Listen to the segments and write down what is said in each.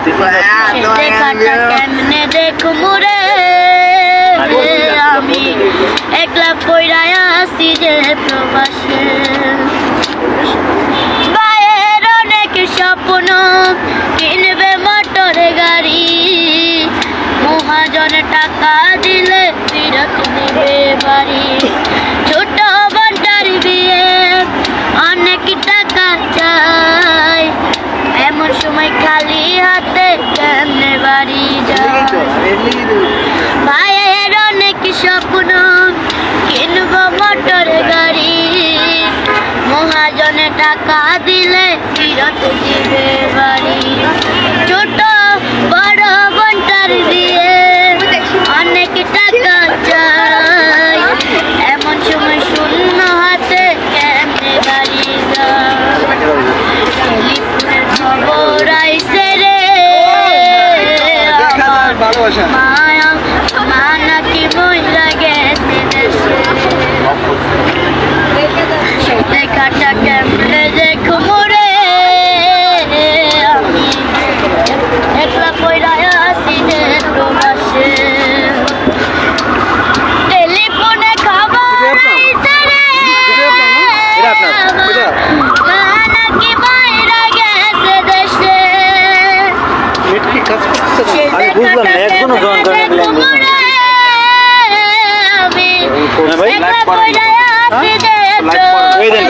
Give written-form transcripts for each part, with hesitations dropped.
দেখাটা কেমনে দেখবো রে আমি একলা পইরা আছি যে প্রবাসে বাইরের অনেক স্বপ্ন কিনবে মোটর গাড়ি মহাজন টাকা দিলে ফিরত দিবে বাড়ি ছোট বোনটার বিয়ে অনেক টাকা চাই এমন সময় খালি হাতে কেমনে বাড়ি যায় ভাইয়ের অনেক স্বপ্ন কিনবো মোটর গাড়ি মহাজনে টাকা দিলে ফিরত দিবে বাড়ি ছোট বড় বোনটার বিয়ে অনেক টাকা চাই এমন সময় শূন্য হাতে কেমনে বাড়ি যায় টেলিফোনের খবর আইছে রে মায়া মা নাকি মইরা গেছে দেশে দেখাটা কেমনে দেখবো রে আমি একলা পইরা আছি যে প্রবাসে টেলিফোনে খবর আইছে রে মা নাকি মইরা গেছে দেশে আমি বুঝলাম না একজনও জয়েন করে না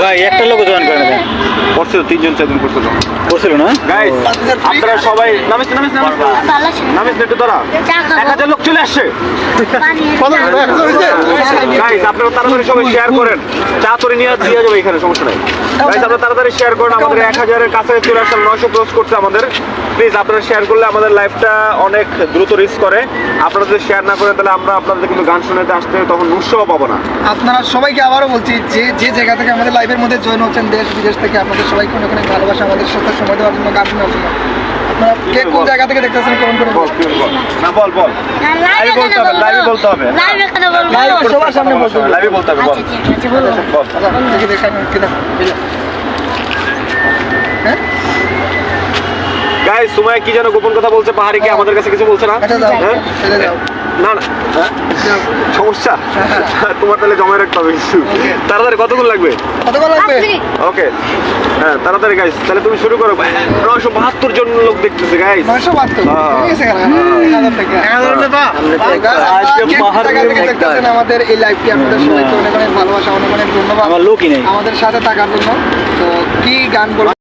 ভাই একটা লোক জয়েন করে না করছিল 3 জন 4 জন করছিল না গাইস আপনারা সবাই নামিস একটু দাঁড়া 1000 লোক চলে আসছে গাইস আপনারা তাড়াতাড়ি সবাই শেয়ার করেন চা তরি নিয়ে দিয়ে যাবে এখানে সমস্যা নাই গাইস আপনারা তাড়াতাড়ি শেয়ার করেন আমাদের 1000 এর কাছে চলে আসছে 900 ক্রস করতে আমাদের প্লিজ আপনারা শেয়ার করলে আমাদের লাইভটা অনেক দ্রুত রিচ করে আপনারা যদি শেয়ার না করেন তাহলে আমরা আপনাদের কিন্তু গান শুনতে আসতে তখন উৎসাহ পাবো না আপনারা সবাইকে আবারও বলছি যে জায়গা থেকে আমাদের লাইভের মধ্যে জয়েন হচ্ছেন দেশ বিদেশ থেকে আপনাদের সবাইকে অনেক অনেক ভালোবাসা আমাদের সাথে সময় দেওয়ার জন্য গান শোনার জন্য আপনারা কে কোন জায়গা থেকে দেখতেছেন কমেন্ট করে বল না বল লাইভে বলতে হবে লাইভে কেন বলবো সবার সামনে বলতে হবে লাইভে বলতে হবে বল আচ্ছা ঠিক আছে বলো দেখি দেখান কিনা হ্যাঁ গাইস সুমাইয়া কি যেন গোপন কথা বলছে পাহাড়িকে আমাদের কাছে কিছু বলছে না এটা দাও হ্যাঁ? এটা দাও না সমস্যা তোমার তাহলে জমা রাখতে হবে কিছু তাড়াতাড়ি কতক্ষণ লাগবে কতক্ষণ লাগবে ওকে হ্যাঁ তাড়াতাড়ি গাইস তাহলে তুমি শুরু করো 972 জন লোক দেখতেছে গাইস 972 ঠিক আছে দেখতেছেন আমাদের এই লাইভটি আপনাদের সবাইকে অনেক অনেক ভালোবাসা অনেক অনেক ধন্যবাদ আমার লোকই নেই আমাদের সাথে থাকার জন্য তো কি গান বলবো